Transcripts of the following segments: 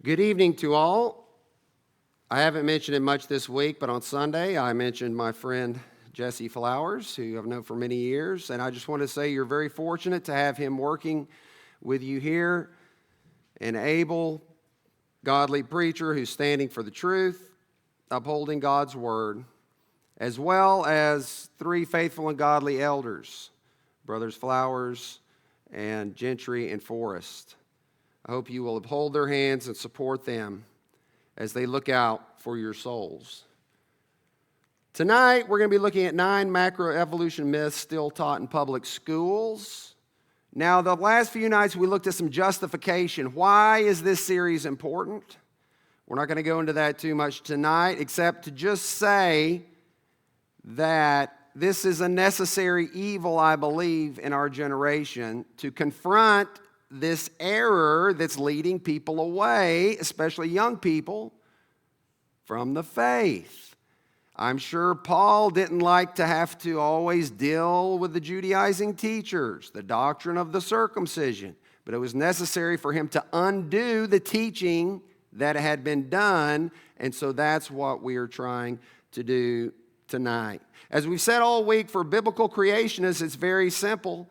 Good evening to all. I haven't mentioned it much this week, but on Sunday I mentioned my friend Jesse Flowers, who I've known for many years, and I just want to say you're very fortunate to have him working with you here, an able, godly preacher who's standing for the truth, upholding God's word, as well as three faithful and godly elders, Brothers Flowers and Gentry and Forrest. I hope you will uphold their hands and support them as they look out for your souls. Tonight, we're going to be looking at 9 macroevolution myths still taught in public schools. Now, the last few nights, we looked at some justification. Why is this series important? We're not going to go into that too much tonight, except to just say that this is a necessary evil, I believe, in our generation to confront this error that's leading people away, especially young people, from the faith. I'm sure Paul didn't like to have to always deal with the Judaizing teachers, the doctrine of the circumcision, but it was necessary for him to undo the teaching that had been done, and so that's what we are trying to do tonight. As we've said all week, for biblical creationists, it's very simple.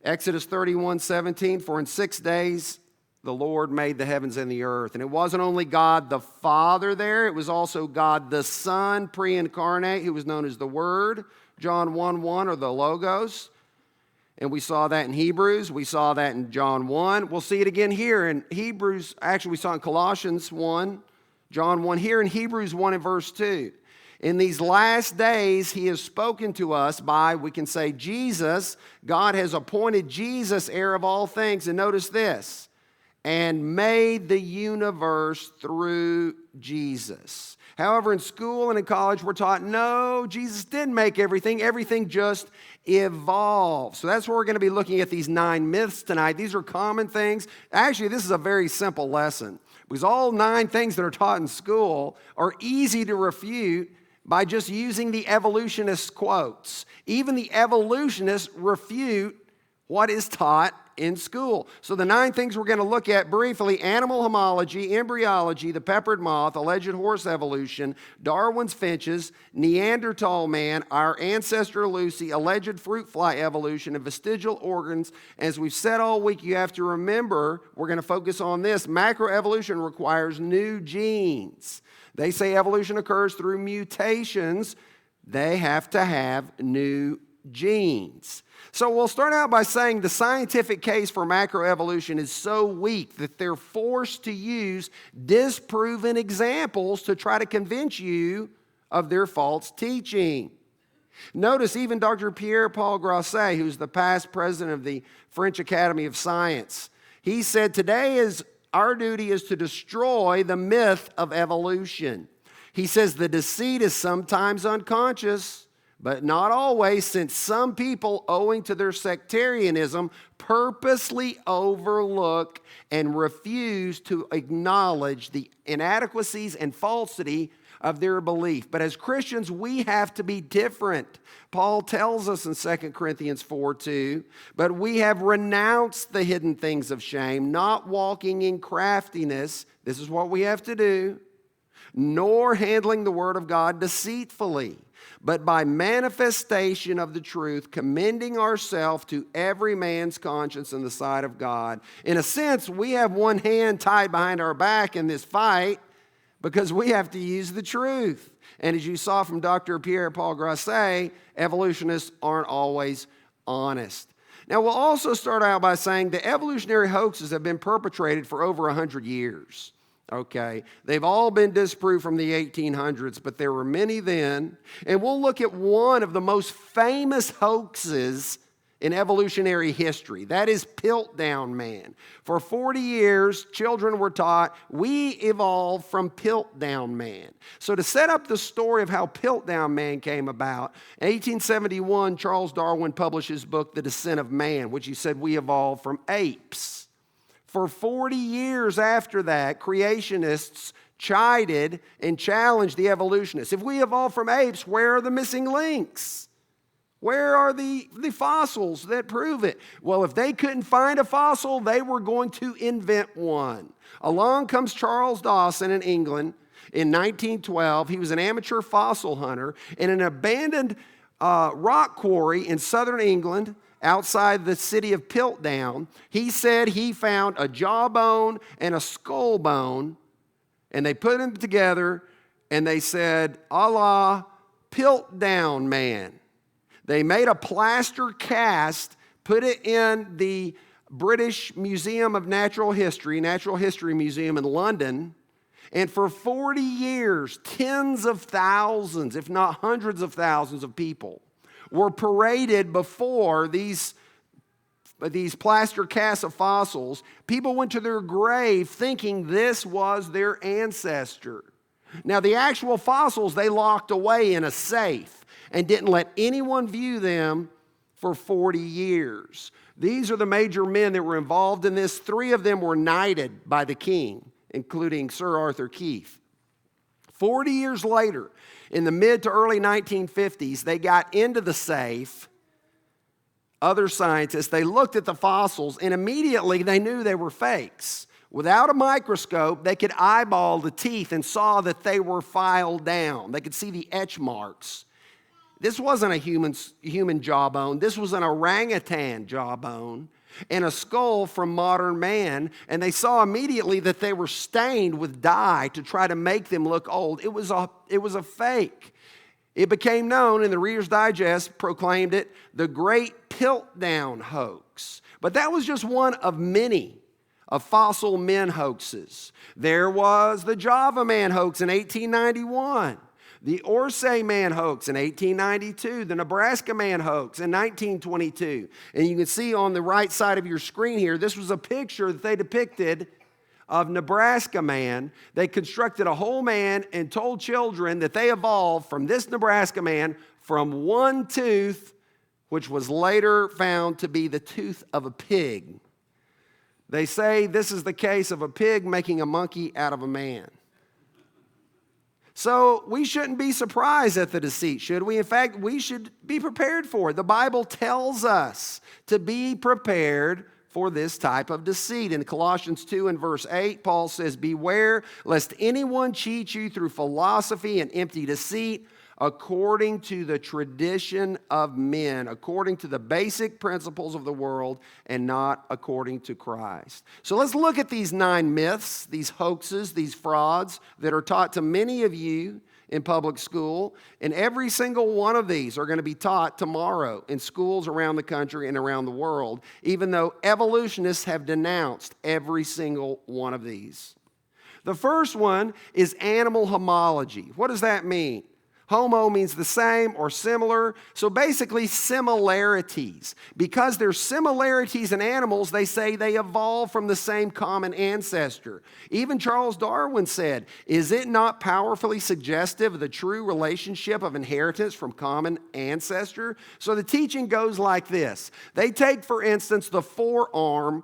Exodus 31:17, for in 6 days the Lord made the heavens and the earth. And it wasn't only God the Father there, it was also God the Son, pre-incarnate, who was known as the Word, John 1:1, or the Logos. And we saw that in Hebrews, we saw that in John 1. We'll see it again here in Hebrews, actually we saw it in Colossians 1, John 1, here in Hebrews 1 and verse 2. In these last days, he has spoken to us by, we can say, Jesus. God has appointed Jesus heir of all things. And notice this, and made the universe through Jesus. However, in school and in college, we're taught, no, Jesus didn't make everything. Everything just evolved. So that's where we're going to be looking at these 9 myths tonight. These are common things. Actually, this is a very simple lesson, because all 9 things that are taught in school are easy to refute by just using the evolutionist quotes. Even the evolutionists refute what is taught in school. So the 9 things we're going to look at briefly: animal homology, embryology, the peppered moth, alleged horse evolution, Darwin's finches, Neanderthal man, our ancestor Lucy, alleged fruit fly evolution, and vestigial organs. As we've said all week, you have to remember, we're going to focus on this. Macroevolution requires new genes. They say evolution occurs through mutations. They have to have new genes. So we'll start out by saying the scientific case for macroevolution is so weak that they're forced to use disproven examples to try to convince you of their false teaching. Notice even Dr. Pierre-Paul Grosset, who's the past president of the French Academy of Science, he said, our duty is to destroy the myth of evolution. He says the deceit is sometimes unconscious, but not always, since some people, owing to their sectarianism, purposely overlook and refuse to acknowledge the inadequacies and falsity of their belief. But as Christians, we have to be different. Paul tells us in 2 Corinthians 4:2, but we have renounced the hidden things of shame, not walking in craftiness, this is what we have to do, nor handling the word of God deceitfully, but by manifestation of the truth, commending ourselves to every man's conscience in the sight of God. In a sense, we have one hand tied behind our back in this fight, because we have to use the truth. And as you saw from Dr. Pierre-Paul Grosset, evolutionists aren't always honest. Now, we'll also start out by saying the evolutionary hoaxes have been perpetrated for over 100 years. Okay, they've all been disproved from the 1800s, but there were many then. And we'll look at one of the most famous hoaxes in evolutionary history. That is Piltdown Man. For 40 years, children were taught we evolved from Piltdown Man. So to set up the story of how Piltdown Man came about, in 1871, Charles Darwin published his book, The Descent of Man, which he said we evolved from apes. For 40 years after that, creationists chided and challenged the evolutionists. If we evolved from apes, where are the missing links? Where are the fossils that prove it? Well, if they couldn't find a fossil, they were going to invent one. Along comes Charles Dawson in England in 1912. He was an amateur fossil hunter in an abandoned rock quarry in southern England outside the city of Piltdown. He said he found a jawbone and a skull bone, and they put them together, and they said, a la Piltdown man. They made a plaster cast, put it in the British Museum of Natural History Museum in London, and for 40 years, tens of thousands, if not hundreds of thousands of people were paraded before these plaster casts of fossils. People went to their grave thinking this was their ancestor. Now, the actual fossils they locked away in a safe and didn't let anyone view them for 40 years. These are the major men that were involved in this. 3 of them were knighted by the king, including Sir Arthur Keith. 40 years later, in the mid to early 1950s, they got into the safe. Other scientists, they looked at the fossils, and immediately they knew they were fakes. Without a microscope, they could eyeball the teeth and saw that they were filed down. They could see the etch marks. This wasn't a human jawbone. This was an orangutan jawbone and a skull from modern man. And they saw immediately that they were stained with dye to try to make them look old. It was a fake. It became known, and the Reader's Digest proclaimed it, the Great Piltdown Hoax. But that was just one of many of fossil men hoaxes. There was the Java Man hoax in 1891. The Orsay Man hoax in 1892, the Nebraska Man hoax in 1922. And you can see on the right side of your screen here, this was a picture that they depicted of Nebraska Man. They constructed a whole man and told children that they evolved from this Nebraska man from one tooth, which was later found to be the tooth of a pig. They say this is the case of a pig making a monkey out of a man. So we shouldn't be surprised at the deceit, should we? In fact, we should be prepared for it. The Bible tells us to be prepared for this type of deceit. In Colossians 2 and verse 8, Paul says, beware lest anyone cheat you through philosophy and empty deceit, according to the tradition of men, according to the basic principles of the world, and not according to Christ. So let's look at these 9 myths, these hoaxes, these frauds that are taught to many of you in public school. And every single one of these are going to be taught tomorrow in schools around the country and around the world, even though evolutionists have denounced every single one of these. The first one is animal homology. What does that mean? Homo means the same or similar. So basically similarities. Because there's similarities in animals, they say they evolved from the same common ancestor. Even Charles Darwin said, is it not powerfully suggestive of the true relationship of inheritance from common ancestor? So the teaching goes like this. They take, for instance, the forearm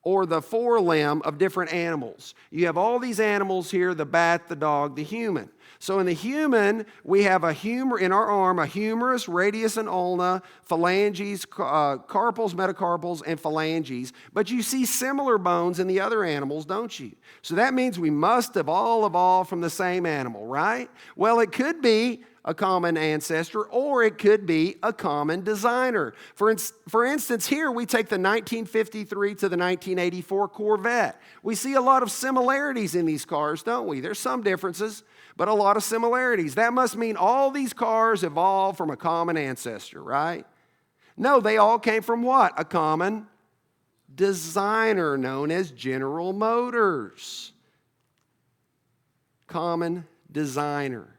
or the forelimb of different animals. You have all these animals here, the bat, the dog, the human. So in the human, we have in our arm, a humerus, radius, and ulna, phalanges, carpals, metacarpals, and phalanges. But you see similar bones in the other animals, don't you? So that means we must have all evolved from the same animal, right? Well, it could be a common ancestor, or it could be a common designer. For instance, here we take the 1953 to the 1984 Corvette. We see a lot of similarities in these cars, don't we? There's some differences, but a lot of similarities. That must mean all these cars evolved from a common ancestor, right? No, they all came from what? A common designer known as General Motors. Common designer.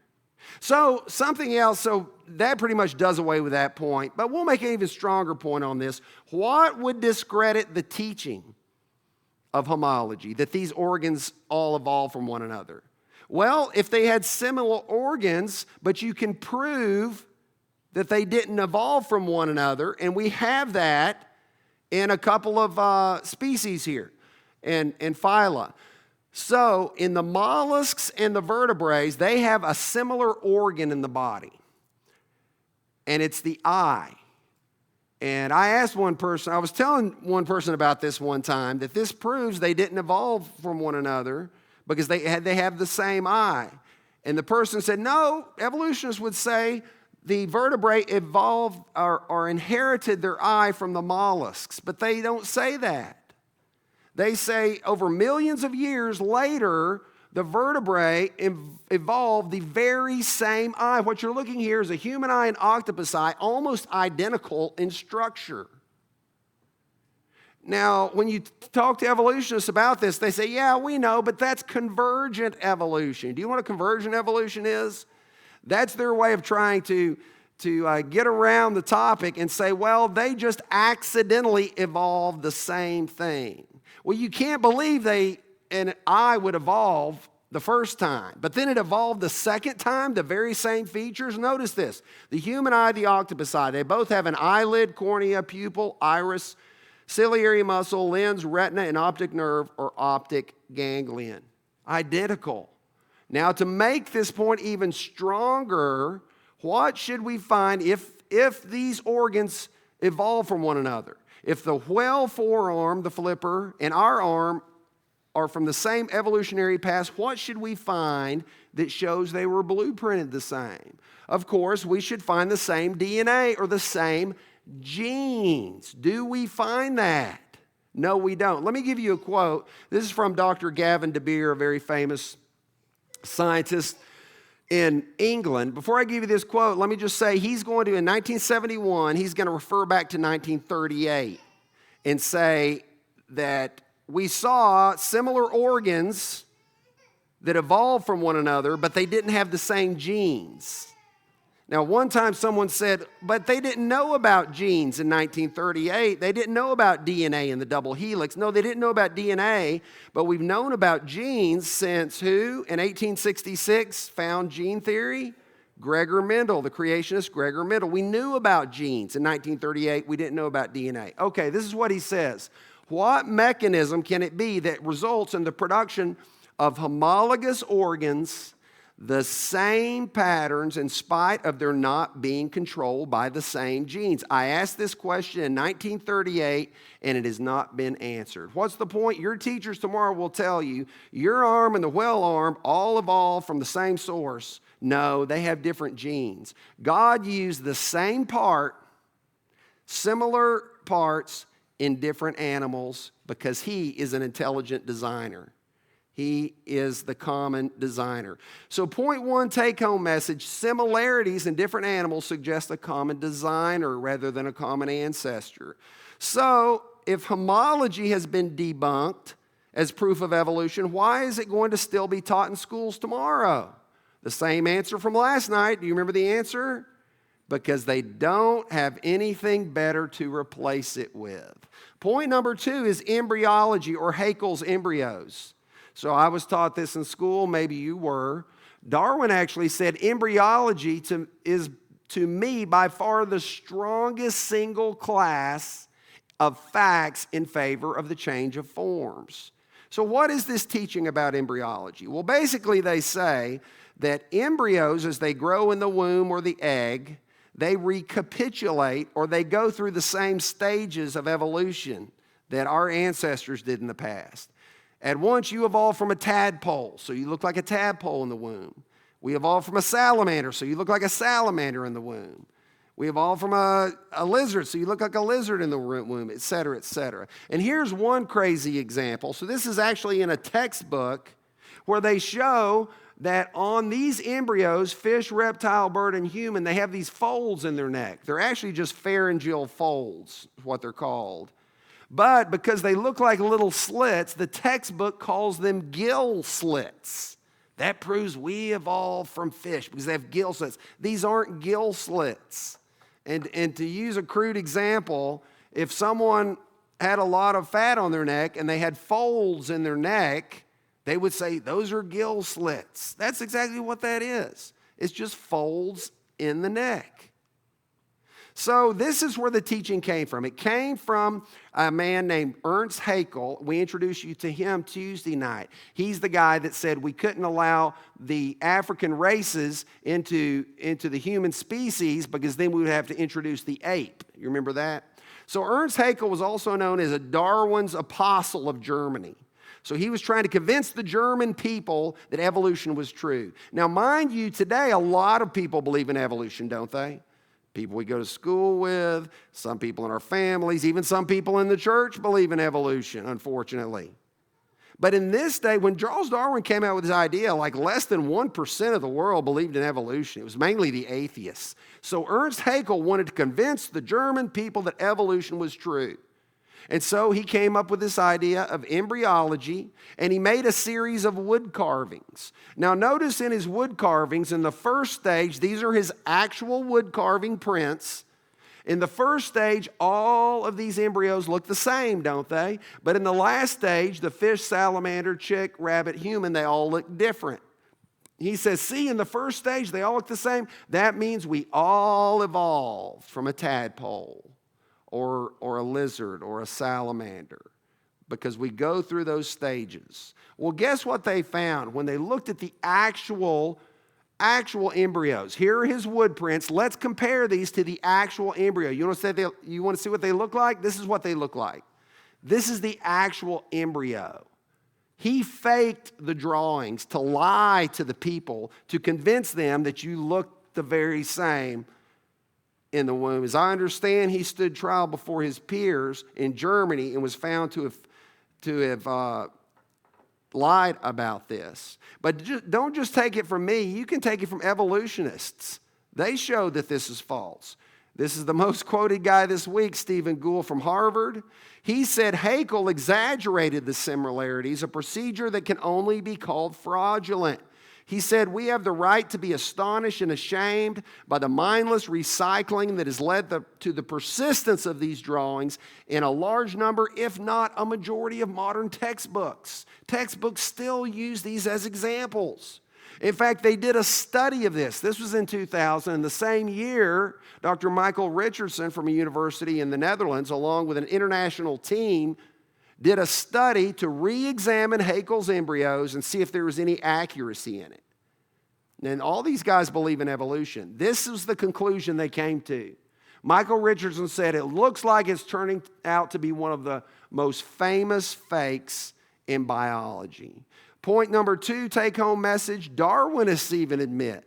So something else, so that pretty much does away with that point, but we'll make an even stronger point on this. What would discredit the teaching of homology, that these organs all evolved from one another? Well, if they had similar organs, but you can prove that they didn't evolve from one another, and we have that in a couple of species here, and phyla. So in the mollusks and the vertebrates, they have a similar organ in the body, and it's the eye. And I asked one person, I was telling one person about this one time, that this proves they didn't evolve from one another because they have the same eye. And the person said, no, evolutionists would say the vertebrae evolved or inherited their eye from the mollusks, but they don't say that. They say over millions of years later, the vertebrae evolved the very same eye. What you're looking here is a human eye and octopus eye, almost identical in structure. Now, when you talk to evolutionists about this, they say, yeah, we know, but that's convergent evolution. Do you know what a convergent evolution is? That's their way of trying to get around the topic and say, well, they just accidentally evolved the same thing. Well, you can't believe an eye would evolve the first time, but then it evolved the second time, the very same features. Notice this, the human eye, the octopus eye, they both have an eyelid, cornea, pupil, iris, ciliary muscle, lens, retina, and optic nerve or optic ganglion. Identical. Now, to make this point even stronger, what should we find if these organs evolve from one another? If the whale forearm, the flipper, and our arm are from the same evolutionary past, what should we find that shows they were blueprinted the same? Of course, we should find the same DNA or the same genes. Do we find that? No, we don't. Let me give you a quote. This is from Dr. Gavin de Beer, a very famous scientist in England. Before I give you this quote, let me just say in 1971, he's going to refer back to 1938 and say that we saw similar organs that evolved from one another, but they didn't have the same genes. Now, one time someone said, but they didn't know about genes in 1938. They didn't know about DNA and the double helix. No, they didn't know about DNA, but we've known about genes since who? In 1866, found gene theory? Gregor Mendel, the creationist Gregor Mendel. We knew about genes in 1938. We didn't know about DNA. Okay, this is what he says. What mechanism can it be that results in the production of homologous organs, the same patterns, in spite of their not being controlled by the same genes? I asked this question in 1938, and it has not been answered. What's the point? Your teachers tomorrow will tell you your arm and the whale arm all evolved from the same source. No, they have different genes. God used the same part, similar parts in different animals because He is an intelligent designer. He is the common designer. So point one, take-home message, similarities in different animals suggest a common designer rather than a common ancestor. So if homology has been debunked as proof of evolution, why is it going to still be taught in schools tomorrow? The same answer from last night. Do you remember the answer? Because they don't have anything better to replace it with. Point number two is embryology, or Haeckel's embryos. So I was taught this in school, maybe you were. Darwin actually said embryology is to me by far the strongest single class of facts in favor of the change of forms. So what is this teaching about embryology? Well, basically they say that embryos, as they grow in the womb or the egg, they recapitulate or they go through the same stages of evolution that our ancestors did in the past. At once you evolved from a tadpole, so you look like a tadpole in the womb. We evolved from a salamander, so you look like a salamander in the womb. We evolved from a lizard, so you look like a lizard in the womb, et cetera, et cetera. And here's one crazy example. So this is actually in a textbook where they show that on these embryos, fish, reptile, bird, and human, they have these folds in their neck. They're actually just pharyngeal folds, is what they're called. But because they look like little slits, the textbook calls them gill slits. That proves we evolved from fish because they have gill slits. These aren't gill slits. And to use a crude example, if someone had a lot of fat on their neck and they had folds in their neck, they would say, those are gill slits. That's exactly what that is. It's just folds in the neck. So this is where the teaching came from. It came from a man named Ernst Haeckel. We introduced you to him Tuesday night. He's the guy that said we couldn't allow the African races into the human species because then we would have to introduce the ape. You remember that? So Ernst Haeckel was also known as a Darwin's apostle of Germany. So he was trying to convince the German people that evolution was true. Now, mind you, today a lot of people believe in evolution, don't they? People we go to school with, some people in our families, even some people in the church believe in evolution, unfortunately. But in this day, when Charles Darwin came out with his idea, like less than 1% of the world believed in evolution. It was mainly the atheists. So Ernst Haeckel wanted to convince the German people that evolution was true. And so he came up with this idea of embryology, and he made a series of wood carvings. Now notice in his wood carvings, in the first stage, these are his actual wood carving prints. In the first stage, all of these embryos look the same, don't they? But in the last stage, the fish, salamander, chick, rabbit, human, they all look different. He says, see, in the first stage, they all look the same. That means we all evolved from a tadpole or a lizard or a salamander because we go through those stages. Well, guess what they found when they looked at the actual embryos? Here are his wood prints. Let's compare these to the actual embryo. You want to see what they look like? This is what they look like. This is the actual embryo. He faked the drawings to lie to the people to convince them that you look the very same in the womb. As I understand, he stood trial before his peers in Germany and was found to have lied about this. But don't just take it from me. You can take it from evolutionists. They showed that this is false. This is the most quoted guy this week, Stephen Gould from Harvard. He said Haeckel exaggerated the similarities, a procedure that can only be called fraudulent. He said, we have the right to be astonished and ashamed by the mindless recycling that has led to the persistence of these drawings in a large number, if not a majority, of modern textbooks. Textbooks still use these as examples. In fact, they did a study of this. This was in 2000. In the same year, Dr. Michael Richardson from a university in the Netherlands, along with an international team, did a study to re-examine Haeckel's embryos and see if there was any accuracy in it. And all these guys believe in evolution. This is the conclusion they came to. Michael Richardson said, it looks like it's turning out to be one of the most famous fakes in biology. Point number 2, take-home message, Darwinists even admit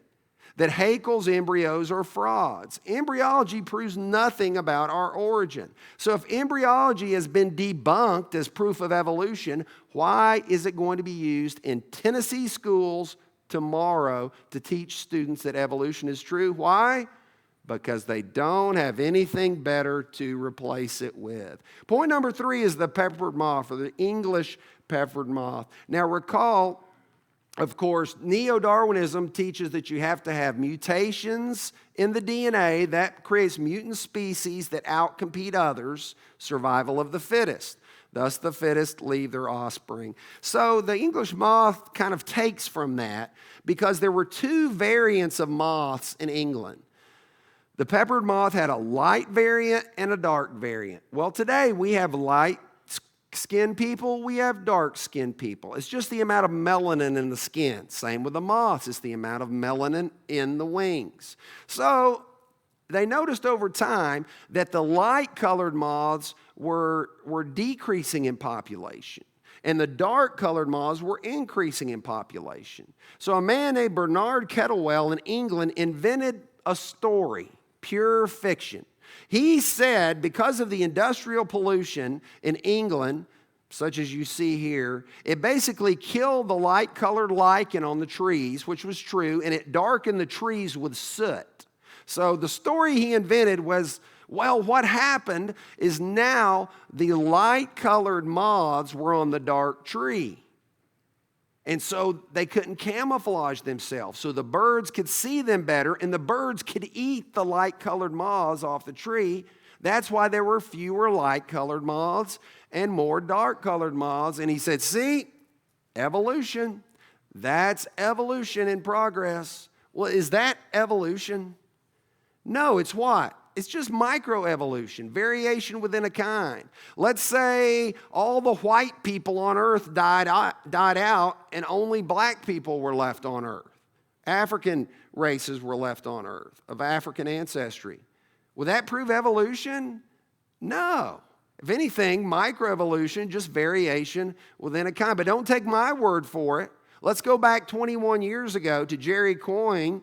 that Haeckel's embryos are frauds. Embryology proves nothing about our origin. So if embryology has been debunked as proof of evolution, why is it going to be used in Tennessee schools tomorrow to teach students that evolution is true? Why? Because they don't have anything better to replace it with. Point number 3 is the peppered moth, or the English peppered moth. Now recall, of course, neo-Darwinism teaches that you have to have mutations in the DNA. That creates mutant species that outcompete others, survival of the fittest. Thus, the fittest leave their offspring. So the English moth kind of takes from that because there were 2 variants of moths in England. The peppered moth had a light variant and a dark variant. Well, today we have light-skinned people, we have dark-skinned people. It's just the amount of melanin in the skin. Same with the moths, it's the amount of melanin in the wings. So they noticed over time that the light-colored moths were decreasing in population, and the dark-colored moths were increasing in population. So a man named Bernard Kettlewell in England invented a story, pure fiction. He said because of the industrial pollution in England, such as you see here, it basically killed the light-colored lichen on the trees, which was true, and it darkened the trees with soot. So the story he invented was, well, what happened is now the light-colored moths were on the dark tree. And so they couldn't camouflage themselves. So the birds could see them better, and the birds could eat the light-colored moths off the tree. That's why there were fewer light-colored moths and more dark-colored moths. And he said, see, evolution. That's evolution in progress. Well, is that evolution? No, it's what? It's just microevolution, variation within a kind. Let's say all the white people on earth died out and only black people were left on earth. African races were left on earth of African ancestry. Would that prove evolution? No. If anything, microevolution, just variation within a kind. But don't take my word for it. Let's go back 21 years ago to Jerry Coyne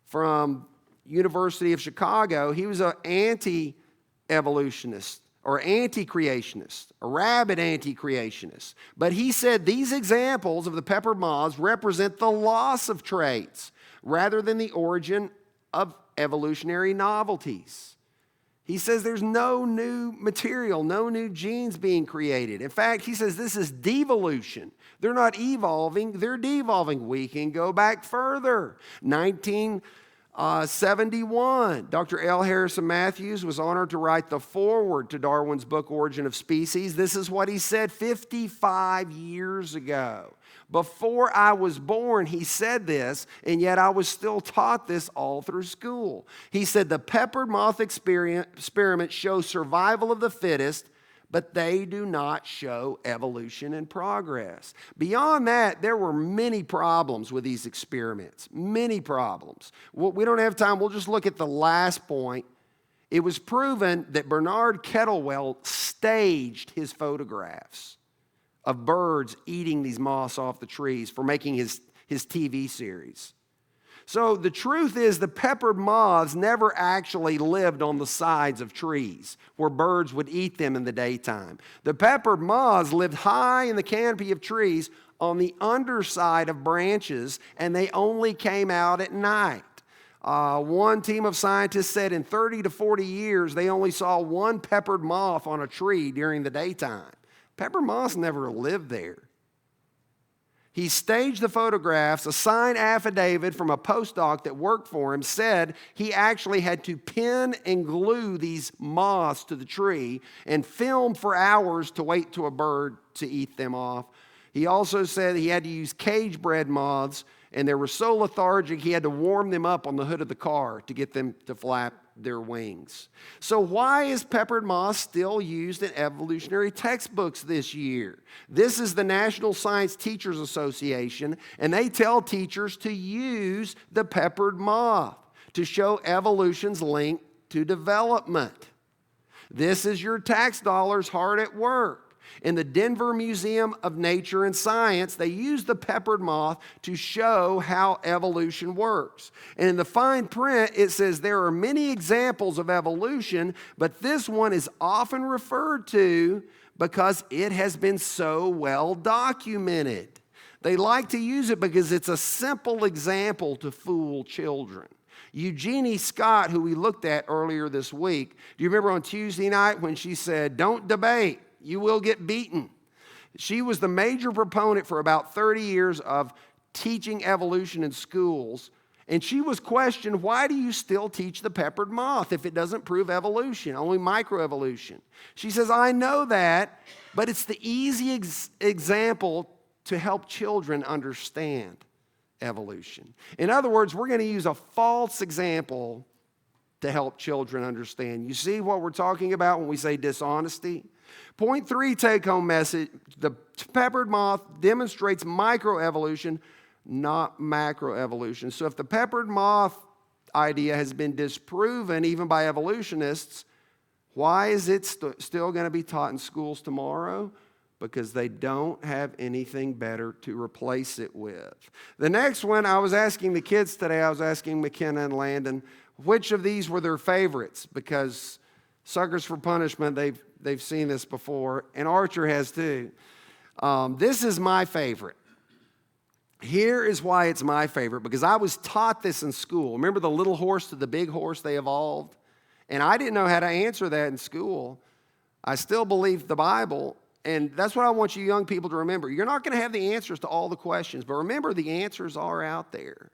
from University of Chicago. He was an anti-evolutionist or anti-creationist, a rabid anti-creationist. But he said these examples of the peppered moths represent the loss of traits rather than the origin of evolutionary novelties. He says there's no new material, no new genes being created. In fact, he says this is devolution. They're not evolving, they're devolving. We can go back further. 1971, Dr. L. Harrison Matthews was honored to write the foreword to Darwin's book, Origin of Species. This is what he said 55 years ago. Before I was born, he said this, and yet I was still taught this all through school. He said, the peppered moth experiment shows survival of the fittest, but they do not show evolution and progress. Beyond that, there were many problems with these experiments, many problems. We don't have time. We'll just look at the last point. It was proven that Bernard Kettlewell staged his photographs of birds eating these moths off the trees for making his TV series. So the truth is the peppered moths never actually lived on the sides of trees where birds would eat them in the daytime. The peppered moths lived high in the canopy of trees on the underside of branches, and they only came out at night. One team of scientists said in 30 to 40 years, they only saw one peppered moth on a tree during the daytime. Peppered moths never lived there. He staged the photographs. A signed affidavit from a postdoc that worked for him said he actually had to pin and glue these moths to the tree and film for hours to wait to a bird to eat them off. He also said he had to use cage-bred moths, and they were so lethargic he had to warm them up on the hood of the car to get them to flap their wings. So why is peppered moth still used in evolutionary textbooks this year? This is the National Science Teachers Association, and they tell teachers to use the peppered moth to show evolution's link to development. This is your tax dollars hard at work. In the Denver Museum of Nature and Science, they use the peppered moth to show how evolution works. And in the fine print, it says there are many examples of evolution, but this one is often referred to because it has been so well documented. They like to use it because it's a simple example to fool children. Eugenie Scott, who we looked at earlier this week, do you remember on Tuesday night when she said, "Don't debate, you will get beaten"? She was the major proponent for about 30 years of teaching evolution in schools, and she was questioned, why do you still teach the peppered moth if it doesn't prove evolution, only microevolution? She says, I know that, but it's the easy example to help children understand evolution. In other words, we're going to use a false example to help children understand. You see what we're talking about when we say dishonesty? Point 3 take-home message, the peppered moth demonstrates microevolution, not macroevolution. So if the peppered moth idea has been disproven even by evolutionists, why is it still going to be taught in schools tomorrow? Because they don't have anything better to replace it with. The next one, I was asking the kids today, I was asking McKenna and Landon, which of these were their favorites? Because Suckers for Punishment, they've seen this before, and Archer has too. This is my favorite. Here is why it's my favorite, because I was taught this in school. Remember the little horse to the big horse they evolved? And I didn't know how to answer that in school. I still believe the Bible. And that's what I want you young people to remember. You're not going to have the answers to all the questions, but remember the answers are out there.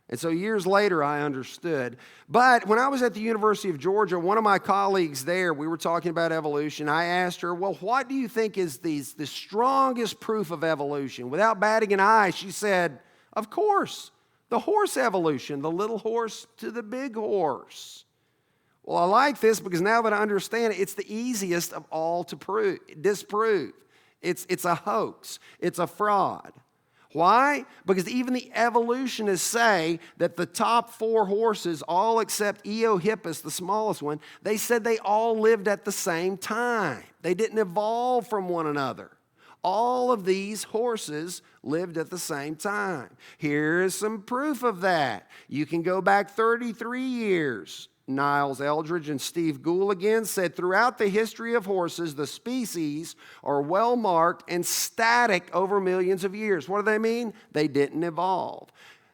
And so years later, I understood. But when I was at the University of Georgia, one of my colleagues there, we were talking about evolution. I asked her, well, what do you think is the strongest proof of evolution? Without batting an eye, she said, of course, the horse evolution, the little horse to the big horse. Well, I like this because now that I understand it, it's the easiest of all to disprove. It's a hoax. It's a fraud. Why? Because even the evolutionists say that the top 4 horses, all except Eohippus, the smallest one, they said they all lived at the same time. They didn't evolve from one another. All of these horses lived at the same time. Here is some proof of that. You can go back 33 years. Niles Eldridge and Steve Gould said, throughout the history of horses, the species are well marked and static over millions of years. What do they mean? They didn't evolve.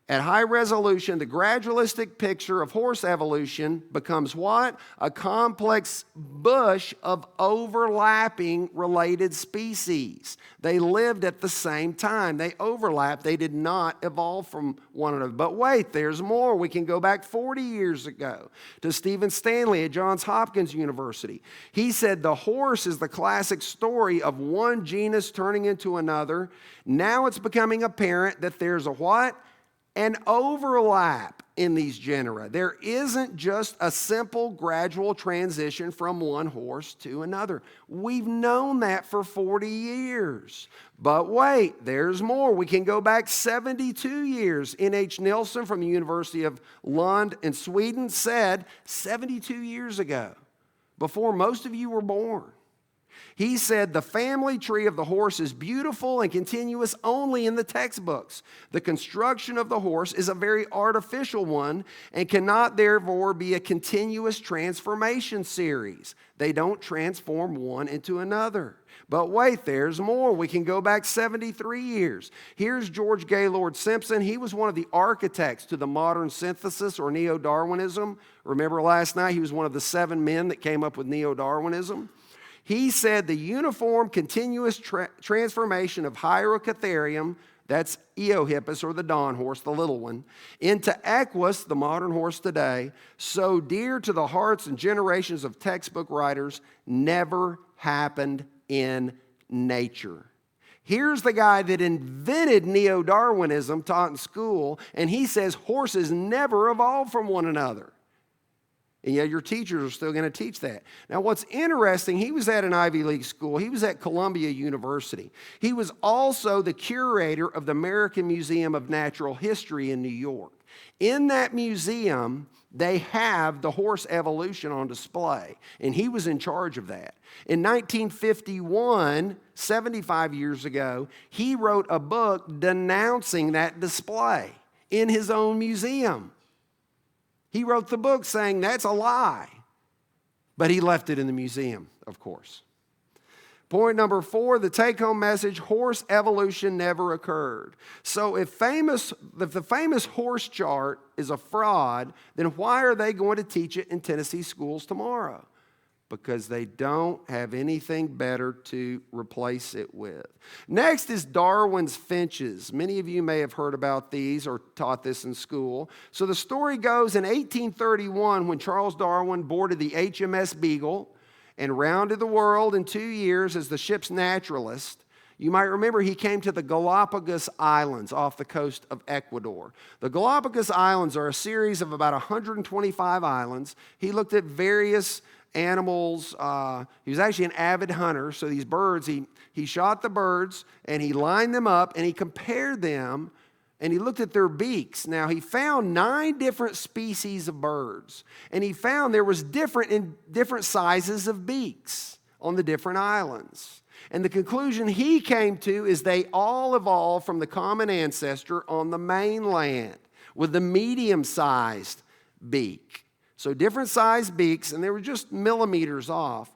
At high resolution, the gradualistic picture of horse evolution becomes what? A complex bush of overlapping related species. They lived at the same time. They overlapped. They did not evolve from one another. But wait, there's more. We can go back 40 years ago to Stephen Stanley at Johns Hopkins University. He said the horse is the classic story of one genus turning into another. Now it's becoming apparent that there's a what? An overlap in these genera. There isn't just a simple gradual transition from one horse to another. We've known that for 40 years. But wait, there's more. We can go back 72 years. N.H. Nilsson from the University of Lund in Sweden said 72 years ago, before most of you were born, he said, the family tree of the horse is beautiful and continuous only in the textbooks. The construction of the horse is a very artificial one and cannot therefore be a continuous transformation series. They don't transform one into another. But wait, there's more. We can go back 73 years. Here's George Gaylord Simpson. He was one of the architects to the modern synthesis or neo-Darwinism. Remember last night, he was one of the 7 men that came up with neo-Darwinism. He said the uniform continuous transformation of Hierocatherium, that's Eohippus or the Dawn horse, the little one, into Equus, the modern horse today, so dear to the hearts and generations of textbook writers, never happened in nature. Here's the guy that invented neo-Darwinism, taught in school, and he says horses never evolved from one another. And yet your teachers are still going to teach that. Now what's interesting, he was at an Ivy League school. He was at Columbia University. He was also the curator of the American Museum of Natural History in New York. In that museum, they have the horse evolution on display, and he was in charge of that. In 1951, 75 years ago, he wrote a book denouncing that display in his own museum. He wrote the book saying that's a lie, but he left it in the museum, of course. Point number 4, the take-home message, horse evolution never occurred. So if the famous horse chart is a fraud, then why are they going to teach it in Tennessee schools tomorrow? Because they don't have anything better to replace it with. Next is Darwin's finches. Many of you may have heard about these or taught this in school. So the story goes in 1831 when Charles Darwin boarded the HMS Beagle and rounded the world in 2 years as the ship's naturalist. You might remember he came to the Galapagos Islands off the coast of Ecuador. The Galapagos Islands are a series of about 125 islands. He looked at various animals. He was actually an avid hunter, so these birds, he shot the birds and he lined them up and he compared them and he looked at their beaks. Now he found 9 different species of birds and he found there was different sizes of beaks on the different islands. And the conclusion he came to is they all evolved from the common ancestor on the mainland with the medium-sized beak. So different sized beaks, and they were just millimeters off,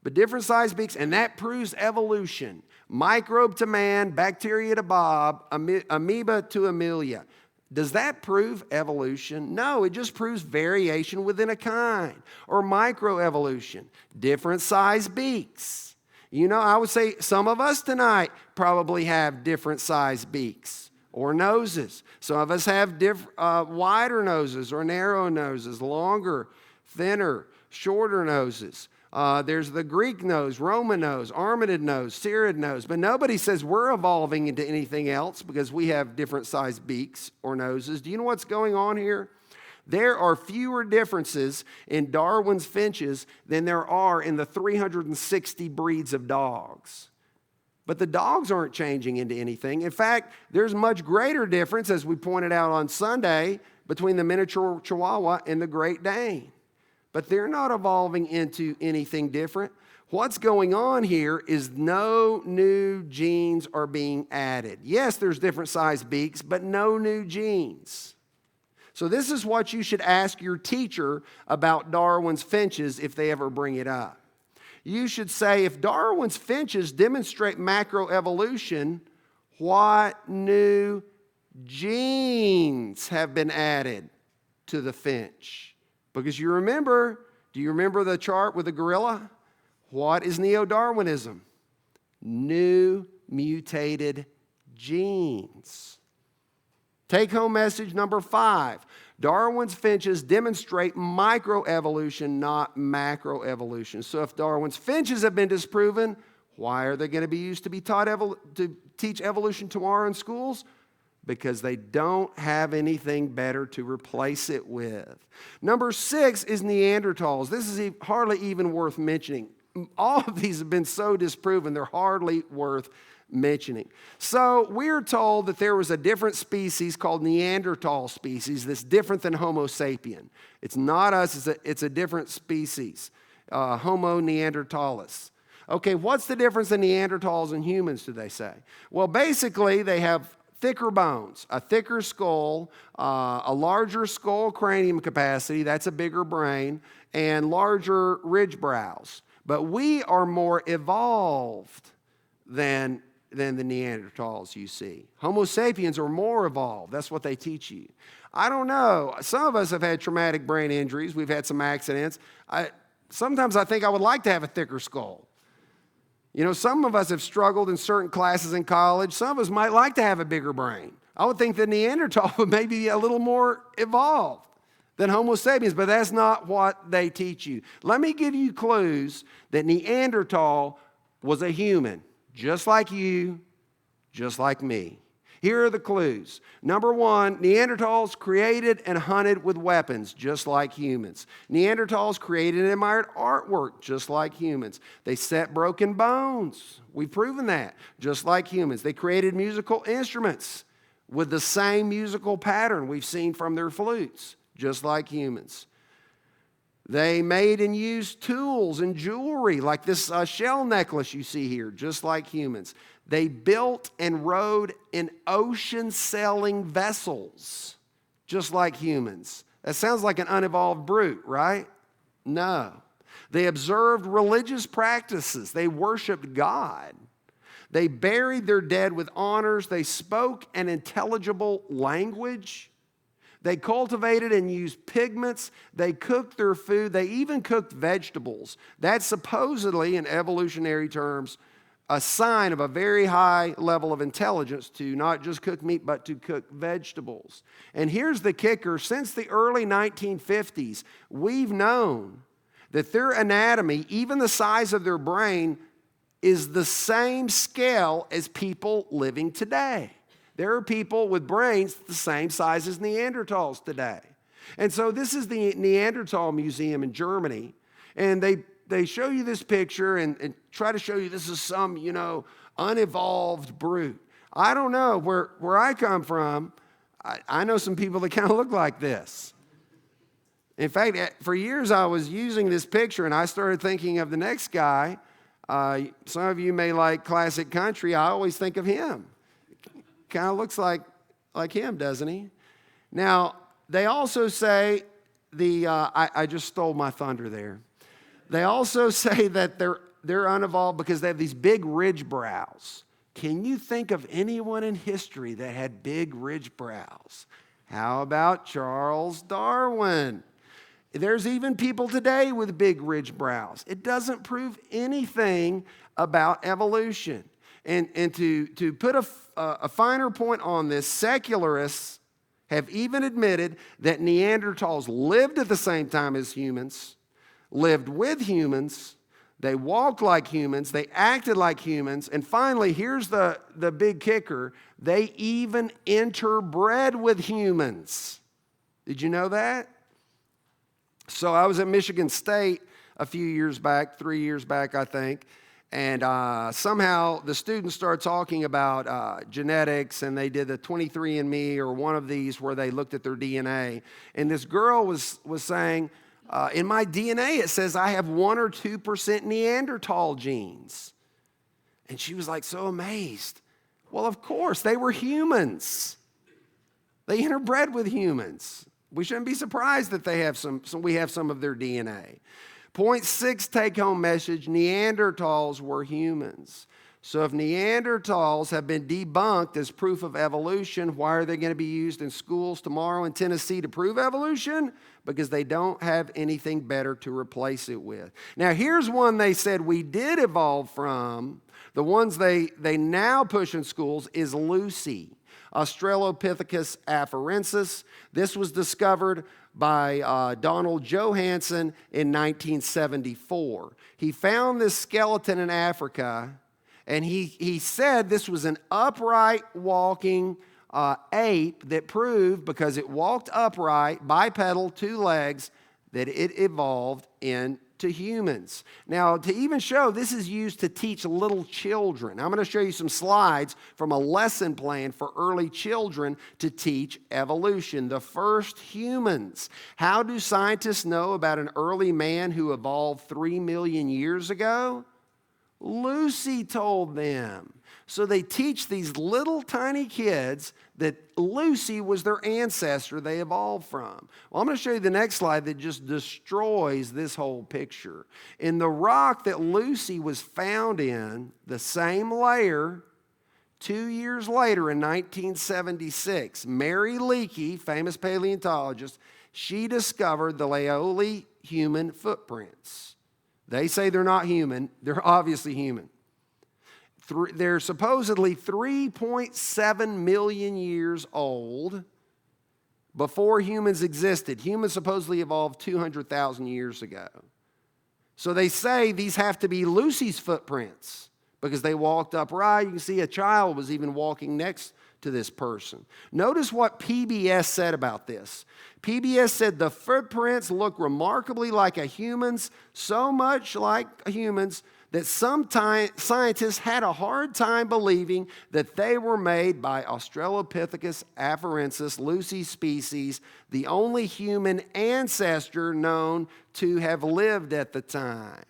but different sized beaks, and that proves evolution. Microbe to man, bacteria to Bob, amoeba to Amelia. Does that prove evolution? No, it just proves variation within a kind, or microevolution, different sized beaks. You know, I would say some of us tonight probably have different sized beaks. Or noses. Some of us have wider noses or narrow noses, longer, thinner, shorter noses. There's the Greek nose, Roman nose, Armidid nose, Cyrid nose. But nobody says we're evolving into anything else because we have different sized beaks or noses. Do you know what's going on here? There are fewer differences in Darwin's finches than there are in the 360 breeds of dogs. But the dogs aren't changing into anything. In fact, there's much greater difference, as we pointed out on Sunday, between the miniature Chihuahua and the Great Dane. But they're not evolving into anything different. What's going on here is no new genes are being added. Yes, there's different size beaks, but no new genes. So this is what you should ask your teacher about Darwin's finches if they ever bring it up. You should say, if Darwin's finches demonstrate macroevolution, what new genes have been added to the finch? Because do you remember the chart with the gorilla? What is neo-Darwinism? New mutated genes. Take-home message number 5. Darwin's finches demonstrate microevolution, not macroevolution. So if Darwin's finches have been disproven, why are they going to be used to be taught to teach evolution tomorrow in schools? Because they don't have anything better to replace it with. Number 6 is Neanderthals. This is hardly even worth mentioning. All of these have been so disproven, they're hardly worth mentioning. So we're told that there was a different species called Neanderthal species that's different than Homo sapien. It's not us, it's a different species, Homo neanderthalis. Okay, what's the difference in Neanderthals and humans, do they say? Well, basically, they have thicker bones, a thicker skull, a larger skull cranium capacity, that's a bigger brain, and larger ridge brows. But we are more evolved than the Neanderthals you see. Homo sapiens are more evolved. That's what they teach you. I don't know. Some of us have had traumatic brain injuries. We've had some accidents. Sometimes I think I would like to have a thicker skull. You know, some of us have struggled in certain classes in college. Some of us might like to have a bigger brain. I would think that Neanderthal would maybe be a little more evolved than Homo sapiens, but that's not what they teach you. Let me give you clues that Neanderthal was a human, just like you, just like me. Here are the clues. Number 1, Neanderthals created and hunted with weapons, just like humans. Neanderthals created and admired artwork, just like humans. They set broken bones. We've proven that, just like humans. They created musical instruments with the same musical pattern we've seen from their flutes, just like humans. They made and used tools and jewelry, like this shell necklace you see here, just like humans. They built and rode in ocean-sailing vessels, just like humans. That sounds like an unevolved brute, right? No. They observed religious practices. They worshiped God. They buried their dead with honors. They spoke an intelligible language. They cultivated and used pigments. They cooked their food. They even cooked vegetables. That's supposedly, in evolutionary terms, a sign of a very high level of intelligence to not just cook meat, but to cook vegetables. And here's the kicker. Since the early 1950s, we've known that their anatomy, even the size of their brain, is the same scale as people living today. There are people with brains the same size as Neanderthals today. And so this is the Neanderthal Museum in Germany. And they show you this picture and try to show you this is some, unevolved brute. I don't know. Where I come from, I know some people that kind of look like this. In fact, for years I was using this picture and I started thinking of the next guy. Some of you may like classic country. I always think of him. Kind of looks like him, doesn't he? Now, they also say I just stole my thunder there. They also say that they're unevolved because they have these big ridge brows. Can you think of anyone in history that had big ridge brows? How about Charles Darwin? There's even people today with big ridge brows. It doesn't prove anything about evolution. And to put a finer point on this, secularists have even admitted that Neanderthals lived at the same time as humans, lived with humans, they walked like humans, they acted like humans, and finally, here's the big kicker, they even interbred with humans. Did you know that? So I was at Michigan State a few years back, 3 years back, I think, And somehow the students started talking about genetics, and they did the 23andMe or one of these where they looked at their DNA. And this girl was saying, in my DNA, it says I have 1 or 2% Neanderthal genes. And she was like so amazed. Well, of course, they were humans. They interbred with humans. We shouldn't be surprised that they have we have some of their DNA. Point 6 take-home message, Neanderthals were humans. So if Neanderthals have been debunked as proof of evolution, why are they going to be used in schools tomorrow in Tennessee to prove evolution? Because they don't have anything better to replace it with. Now, here's one they said we did evolve from. The ones they now push in schools is Lucy, Australopithecus afarensis. This was discovered by Donald Johanson in 1974. He found this skeleton in Africa, and he said this was an upright walking ape that proved, because it walked upright, bipedal, 2 legs, that it evolved into humans. Now, to even show, this is used to teach little children. I'm going to show you some slides from a lesson plan for early children to teach evolution. The first humans. How do scientists know about an early man who evolved 3 million years ago? Lucy told them. So they teach these little tiny kids that Lucy was their ancestor they evolved from. Well, I'm going to show you the next slide that just destroys this whole picture. In the rock that Lucy was found in, the same layer, 2 years later in 1976, Mary Leakey, famous paleontologist, she discovered the Laoli human footprints. They say they're not human. They're obviously human. They're supposedly 3.7 million years old before humans existed. Humans supposedly evolved 200,000 years ago. So they say these have to be Lucy's footprints because they walked upright. You can see a child was even walking next to this person. Notice what PBS said about this. PBS said the footprints look remarkably like a human's, so much like humans that some scientists had a hard time believing that they were made by Australopithecus afarensis, Lucy's species, the only human ancestor known to have lived at the time.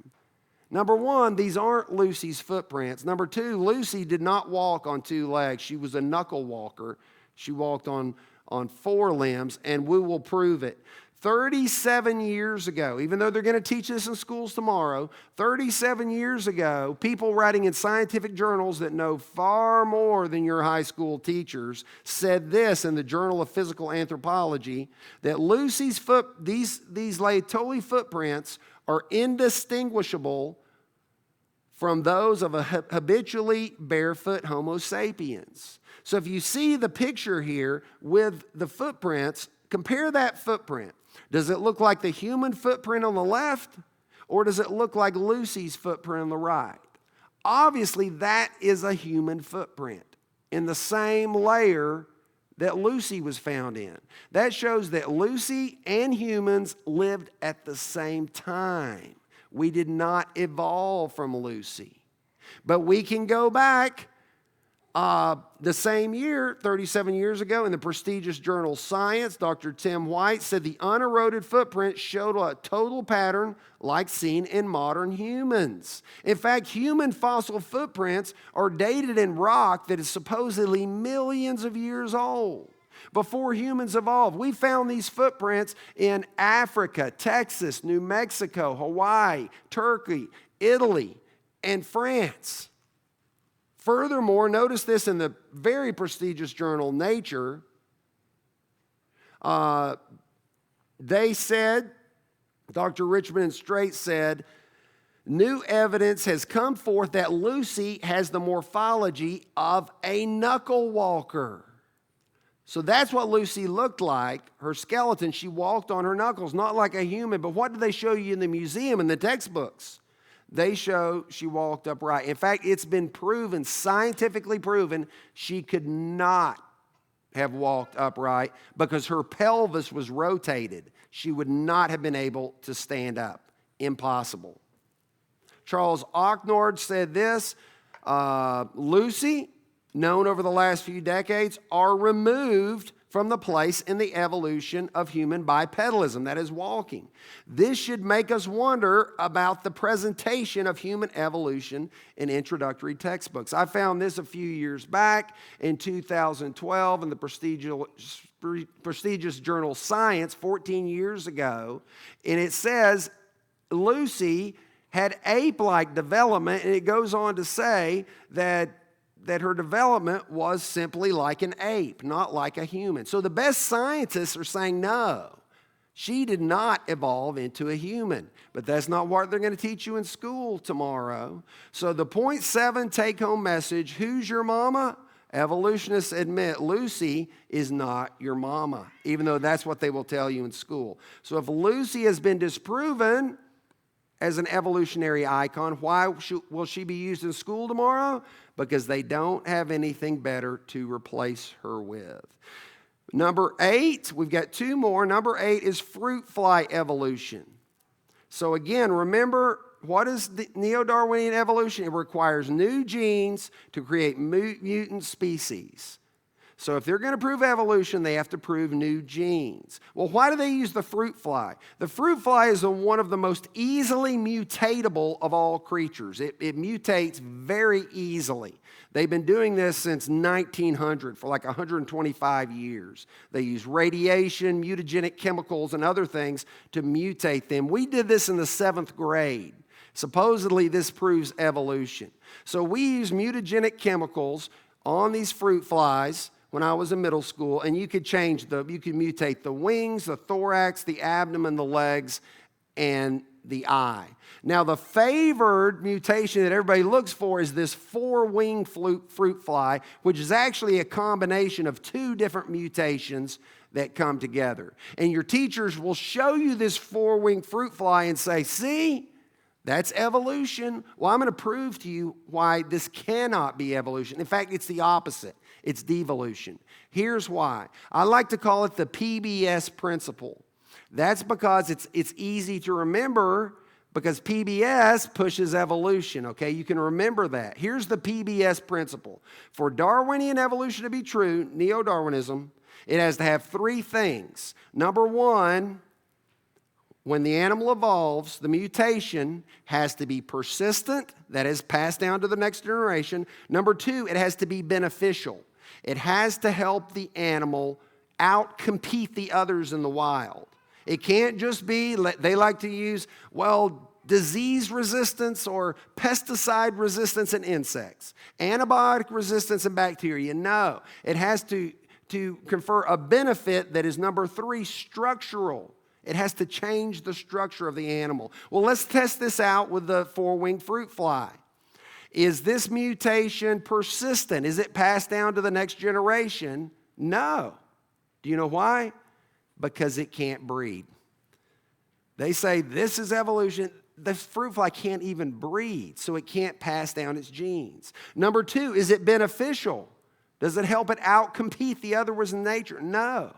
Number one, these aren't Lucy's footprints. Number two, Lucy did not walk on 2 legs. She was a knuckle walker. She walked on 4 limbs, and we will prove it. 37 years ago, even though they're going to teach this in schools tomorrow, 37 years ago, people writing in scientific journals that know far more than your high school teachers said this in the Journal of Physical Anthropology, that Lucy's these Laetoli footprints are indistinguishable from those of a habitually barefoot Homo sapiens. So if you see the picture here with the footprints, compare that footprint. Does it look like the human footprint on the left, or does it look like Lucy's footprint on the right? Obviously, that is a human footprint in the same layer that Lucy was found in. That shows that Lucy and humans lived at the same time. We did not evolve from Lucy. But we can go back the same year, 37 years ago, in the prestigious journal Science, Dr. Tim White said the uneroded footprint showed a total pattern like seen in modern humans. In fact, human fossil footprints are dated in rock that is supposedly millions of years old. Before humans evolved, we found these footprints in Africa, Texas, New Mexico, Hawaii, Turkey, Italy, and France. Furthermore, notice this in the very prestigious journal Nature. They said, Dr. Richmond and Straight said, new evidence has come forth that Lucy has the morphology of a knuckle walker. So that's what Lucy looked like. Her skeleton, she walked on her knuckles, not like a human. But what did they show you in the museum, in the textbooks? They show she walked upright. In fact, it's been proven, scientifically proven, she could not have walked upright because her pelvis was rotated. She would not have been able to stand up. Impossible. Charles Ocknord said this, Lucy, known over the last few decades, are removed from the place in the evolution of human bipedalism, that is walking. This should make us wonder about the presentation of human evolution in introductory textbooks. I found this a few years back in 2012 in the prestigious journal Science 14 years ago, and it says Lucy had ape-like development, and it goes on to say that her development was simply like an ape, not like a human. So the best scientists are saying no. She did not evolve into a human, but that's not what they're going to teach you in school tomorrow. So the point 7 take-home message, who's your mama? Evolutionists admit Lucy is not your mama, even though that's what they will tell you in school. So if Lucy has been disproven as an evolutionary icon, why will she be used in school tomorrow? Because they don't have anything better to replace her with. Number 8, we've got 2 more. Number 8 is fruit fly evolution. So again, remember, what is the neo-Darwinian evolution? It requires new genes to create mutant species. So if they're going to prove evolution, they have to prove new genes. Well, why do they use the fruit fly? The fruit fly is one of the most easily mutatable of all creatures. It mutates very easily. They've been doing this since 1900 for like 125 years. They use radiation, mutagenic chemicals, and other things to mutate them. We did this in the 7th grade. Supposedly, this proves evolution. So we use mutagenic chemicals on these fruit flies when I was in middle school, and you could mutate the wings, the thorax, the abdomen, the legs, and the eye. Now, the favored mutation that everybody looks for is this 4-winged fruit fly, which is actually a combination of 2 different mutations that come together. And your teachers will show you this 4-winged fruit fly and say, see, that's evolution. Well, I'm going to prove to you why this cannot be evolution. In fact, it's the opposite. It's devolution. Here's why. I like to call it the PBS principle. That's because it's easy to remember because PBS pushes evolution, okay? You can remember that. Here's the PBS principle. For Darwinian evolution to be true, neo-Darwinism, it has to have 3 things. Number 1, when the animal evolves, the mutation has to be persistent, that is passed down to the next generation. Number 2, it has to be beneficial. It has to help the animal outcompete the others in the wild. It can't just be, they like to use, disease resistance or pesticide resistance in insects, antibiotic resistance in bacteria. No, it has to confer a benefit that is number 3, structural. It has to change the structure of the animal. Well, let's test this out with the 4-winged fruit fly. Is this mutation persistent? Is it passed down to the next generation? No. Do you know why? Because it can't breed. They say this is evolution. The fruit fly can't even breed, so it can't pass down its genes. Number 2, is it beneficial? Does it help it outcompete the other ones in nature? No.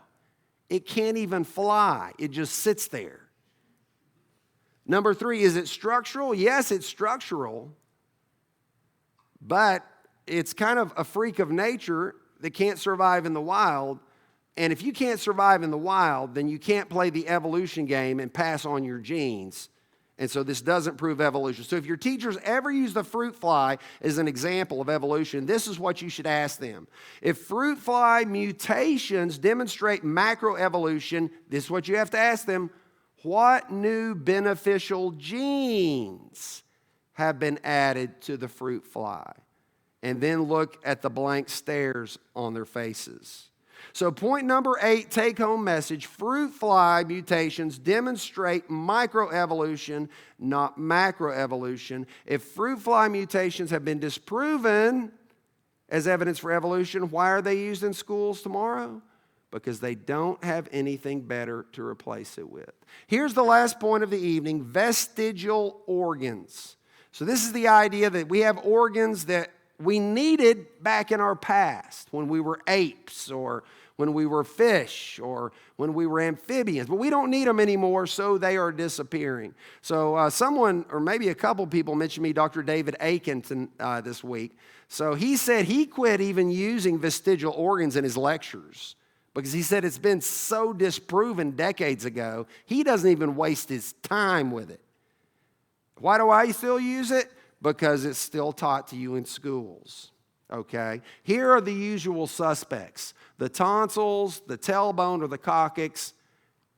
It can't even fly. It just sits there. Number 3, is it structural? Yes, it's structural, but it's kind of a freak of nature that can't survive in the wild. And if you can't survive in the wild, then you can't play the evolution game and pass on your genes. And so this doesn't prove evolution. So if your teachers ever use the fruit fly as an example of evolution, this is what you should ask them. If fruit fly mutations demonstrate macroevolution, this is what you have to ask them. What new beneficial genes have been added to the fruit fly? And then look at the blank stares on their faces. So point number 8, take-home message, fruit fly mutations demonstrate microevolution, not macroevolution. If fruit fly mutations have been disproven as evidence for evolution, why are they used in schools tomorrow? Because they don't have anything better to replace it with. Here's the last point of the evening, vestigial organs. So this is the idea that we have organs that we needed back in our past when we were apes or when we were fish, or when we were amphibians. But we don't need them anymore, so they are disappearing. So someone, or maybe a couple people mentioned me, Dr. David Aiken, this week. So he said he quit even using vestigial organs in his lectures because he said it's been so disproven decades ago, he doesn't even waste his time with it. Why do I still use it? Because it's still taught to you in schools. Okay? Here are the usual suspects: the tonsils, the tailbone or the coccyx,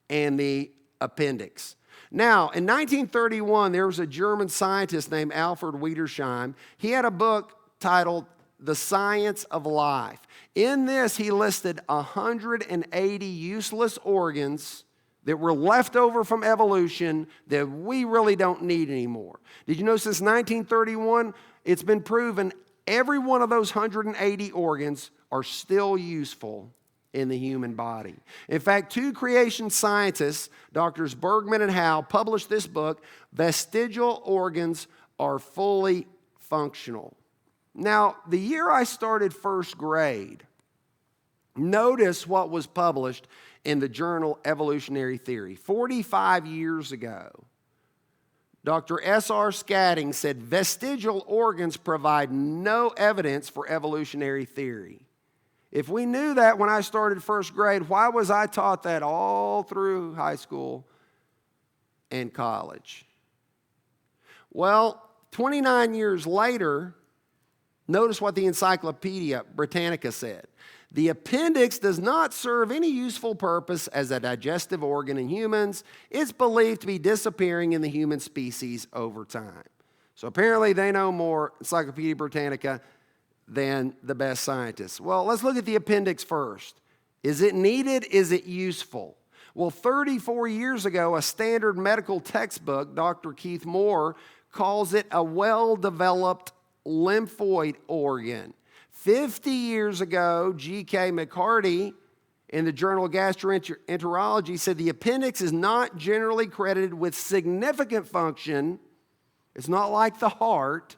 and the appendix. Now, in 1931, there was a German scientist named Alfred Wiedersheim. He had a book titled The Science of Life. In this, he listed 180 useless organs that were left over from evolution that we really don't need anymore. Did you know since 1931, it's been proven every one of those 180 organs are still useful in the human body. In fact, two creation scientists, Drs. Bergman and Howe, published this book, Vestigial Organs Are Fully Functional. Now, the year I started first grade, notice what was published in the journal Evolutionary Theory. 45 years ago, Dr. S.R. Scatting said vestigial organs provide no evidence for evolutionary theory. If we knew that when I started first grade, why was I taught that all through high school and college? Well, 29 years later, notice what the Encyclopedia Britannica said. The appendix does not serve any useful purpose as a digestive organ in humans. It's believed to be disappearing in the human species over time. So apparently they know more, Encyclopedia Britannica, than the best scientists. Well, let's look at the appendix first. Is it needed? Is it useful? Well, 34 years ago, a standard medical textbook, Dr. Keith Moore, calls it a well-developed lymphoid organ. 50 years ago, G.K. McCarty in the Journal of Gastroenterology said the appendix is not generally credited with significant function. It's not like the heart,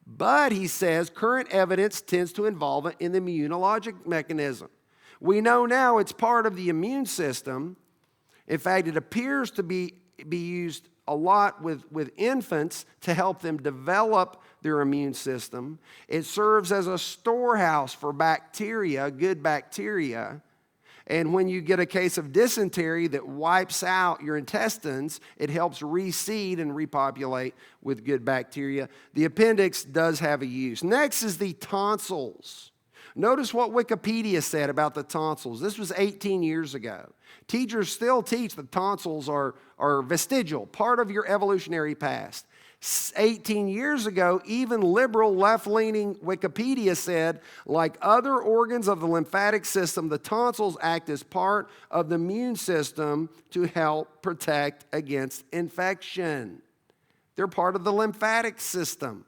but he says current evidence tends to involve it in the immunologic mechanism. We know now it's part of the immune system. In fact, it appears to be used a lot with infants to help them develop their immune system. It serves as a storehouse for bacteria, good bacteria. And when you get a case of dysentery that wipes out your intestines, it helps reseed and repopulate with good bacteria. The appendix does have a use. Next is the tonsils. Notice what Wikipedia said about the tonsils. This was 18 years ago. Teachers still teach that tonsils are vestigial, part of your evolutionary past. 18 years ago, even liberal left-leaning Wikipedia said, like other organs of the lymphatic system, the tonsils act as part of the immune system to help protect against infection. They're part of the lymphatic system,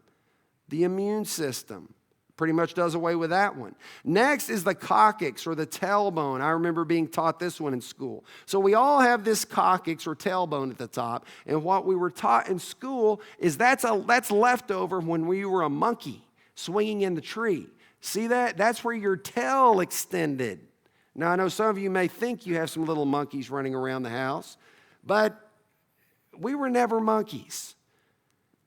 the immune system. Pretty much does away with that one. Next is the coccyx or the tailbone. I remember being taught this one in school. So we all have this coccyx or tailbone at the top, and what we were taught in school is that's left over when we were a monkey swinging in the tree. See that? That's where your tail extended. Now I know some of you may think you have some little monkeys running around the house, but we were never monkeys.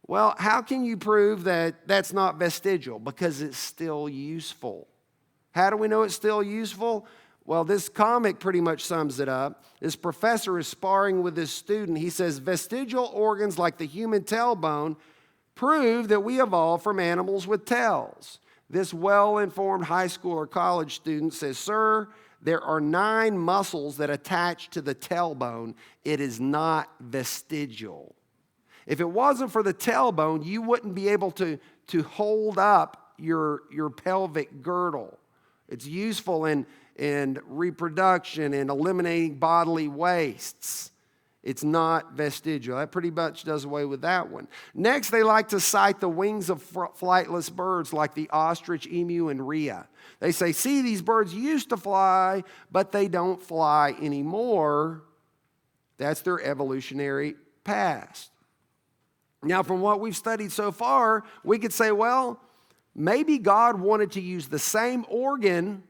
Well, how can you prove that that's not vestigial? Because it's still useful. How do we know it's still useful? Well, this comic pretty much sums it up. This professor is sparring with this student. He says, vestigial organs like the human tailbone prove that we evolved from animals with tails. This well-informed high school or college student says, sir, there are 9 muscles that attach to the tailbone. It is not vestigial. If it wasn't for the tailbone, you wouldn't be able to hold up your pelvic girdle. It's useful in reproduction and eliminating bodily wastes. It's not vestigial. That pretty much does away with that one. Next, they like to cite the wings of flightless birds like the ostrich, emu, and rhea. They say, see, these birds used to fly, but they don't fly anymore. That's their evolutionary past. Now, from what we've studied so far, we could say, well, maybe God wanted to use the same organ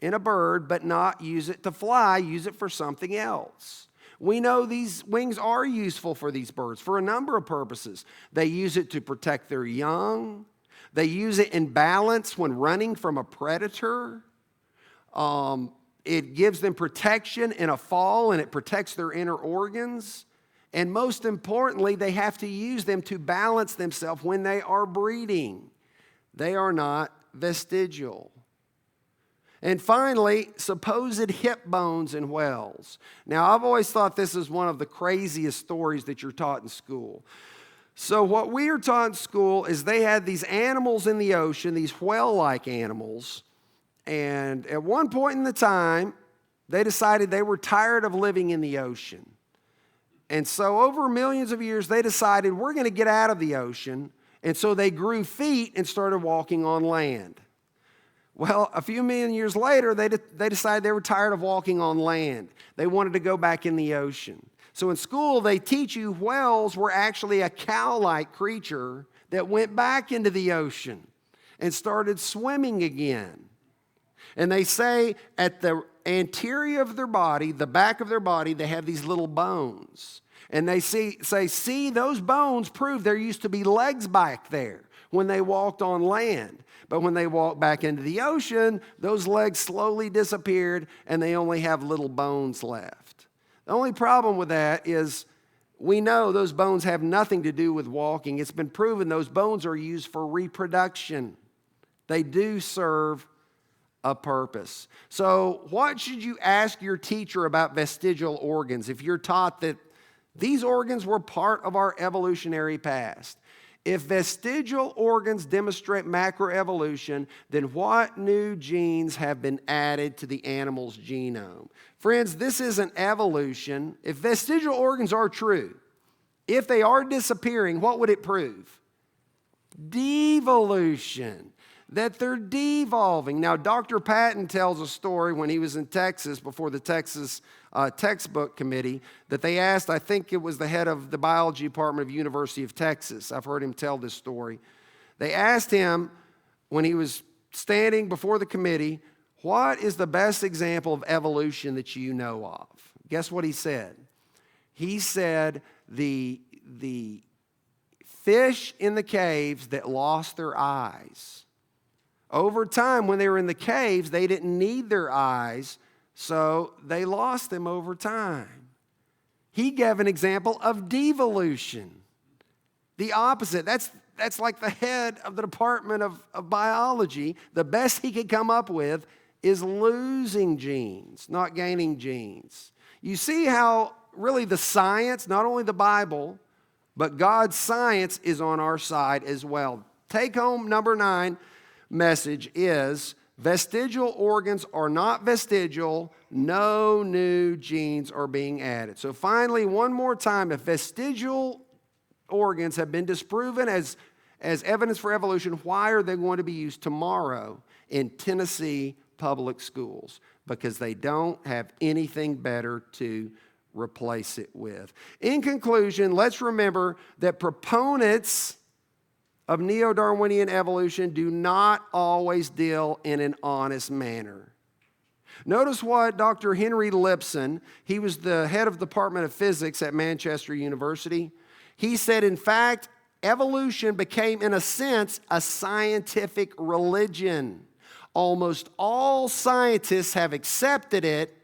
in a bird, but not use it to fly, use it for something else. We know these wings are useful for these birds for a number of purposes. They use it to protect their young. They use it in balance when running from a predator. It gives them protection in a fall, and it protects their inner organs. And most importantly, they have to use them to balance themselves when they are breeding. They are not vestigial. And finally, supposed hip bones in whales. Now, I've always thought this is one of the craziest stories that you're taught in school. So what we are taught in school is they had these animals in the ocean, these whale-like animals, and at one point in the time, they decided they were tired of living in the ocean. And so over millions of years, they decided we're going to get out of the ocean, and so they grew feet and started walking on land. Well, a few million years later, they decided they were tired of walking on land. They wanted to go back in the ocean. So in school, they teach you whales were actually a cow-like creature that went back into the ocean and started swimming again. And they say at the anterior of their body, the back of their body, they have these little bones. And they see, those bones prove there used to be legs back there when they walked on land. But when they walked back into the ocean, those legs slowly disappeared and they only have little bones left. The only problem with that is we know those bones have nothing to do with walking. It's been proven those bones are used for reproduction. They do serve a purpose. So what should you ask your teacher about vestigial organs if you're taught that these organs were part of our evolutionary past? If vestigial organs demonstrate macroevolution, then what new genes have been added to the animal's genome? Friends, this isn't evolution. If vestigial organs are true, if they are disappearing, what would it prove? Devolution. That they're devolving. Now, Dr. Patton tells a story when he was in Texas before the Texas textbook committee that they asked, I think it was the head of the biology department of University of Texas. I've heard him tell this story. They asked him when he was standing before the committee, what is the best example of evolution that you know of? Guess what he said? He said the fish in the caves that lost their eyes. Over time, when they were in the caves, they didn't need their eyes, so they lost them over time. He gave an example of devolution. The opposite. That's like the head of the Department of Biology. The best he could come up with is losing genes, not gaining genes. You see how really the science, not only the Bible, but God's science is on our side as well. Take home number 9. Message is vestigial organs are not vestigial. No new genes are being added. So finally, one more time, if vestigial organs have been disproven as evidence for evolution, why are they going to be used tomorrow in Tennessee public schools? Because they don't have anything better to replace it with. In conclusion, let's remember that proponents of neo-Darwinian evolution do not always deal in an honest manner. Notice what Dr. Henry Lipson, he was the head of the Department of Physics at Manchester University. He said, in fact, evolution became, in a sense, a scientific religion. Almost all scientists have accepted it,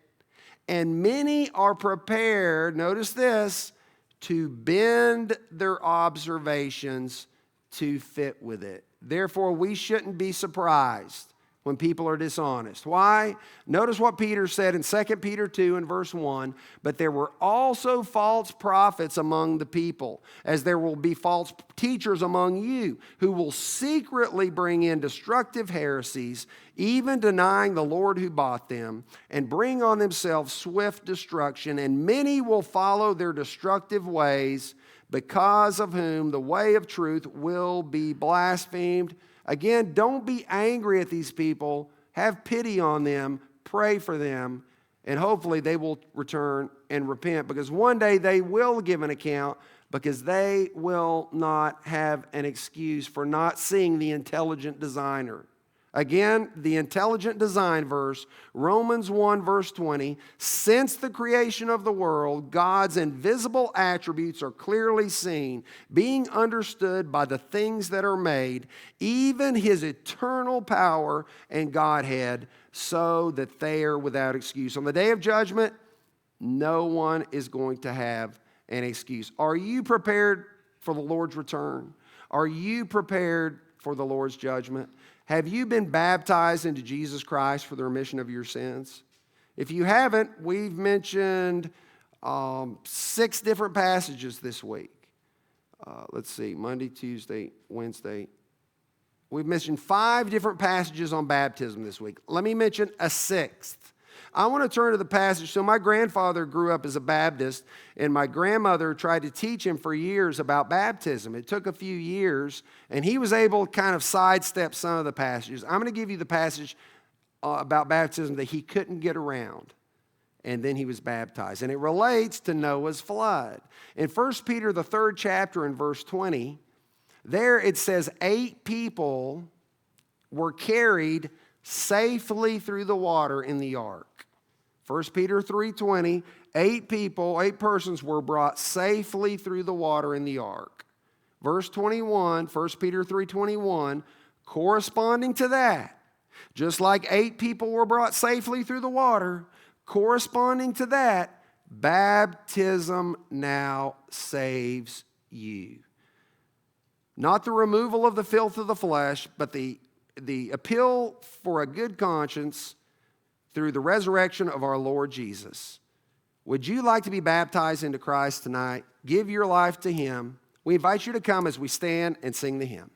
and many are prepared, notice this, to bend their observations to fit with it. Therefore, we shouldn't be surprised when people are dishonest. Why? Notice what Peter said in 2 Peter 2 and verse 1, but there were also false prophets among the people, as there will be false teachers among you, who will secretly bring in destructive heresies, even denying the Lord who bought them, and bring on themselves swift destruction, and many will follow their destructive ways, because of whom the way of truth will be blasphemed. Again, don't be angry at these people. Have pity on them. Pray for them. And hopefully they will return and repent, because one day they will give an account, because they will not have an excuse for not seeing the intelligent designer. Again, the intelligent design verse, Romans 1, verse 20, since the creation of the world, God's invisible attributes are clearly seen, being understood by the things that are made, even his eternal power and Godhead, so that they are without excuse. On the day of judgment, no one is going to have an excuse. Are you prepared for the Lord's return? Are you prepared for the Lord's judgment? Have you been baptized into Jesus Christ for the remission of your sins? If you haven't, we've mentioned 6 different passages this week. Let's see, Monday, Tuesday, Wednesday. We've mentioned 5 different passages on baptism this week. Let me mention a 6th. I want to turn to the passage. So my grandfather grew up as a Baptist, and my grandmother tried to teach him for years about baptism. It took a few years, and he was able to kind of sidestep some of the passages. I'm going to give you the passage about baptism that he couldn't get around, and then he was baptized. And it relates to Noah's flood. In 1 Peter, the 3rd chapter, in verse 20, there it says 8 people were carried safely through the water in the ark. 1 Peter 3:20, 8 persons were brought safely through the water in the ark. Verse 21, 1 Peter 3:21, corresponding to that, just like 8 people were brought safely through the water, corresponding to that, baptism now saves you. Not the removal of the filth of the flesh, but the appeal for a good conscience through the resurrection of our Lord Jesus. Would you like to be baptized into Christ tonight? Give your life to him. We invite you to come as we stand and sing the hymn.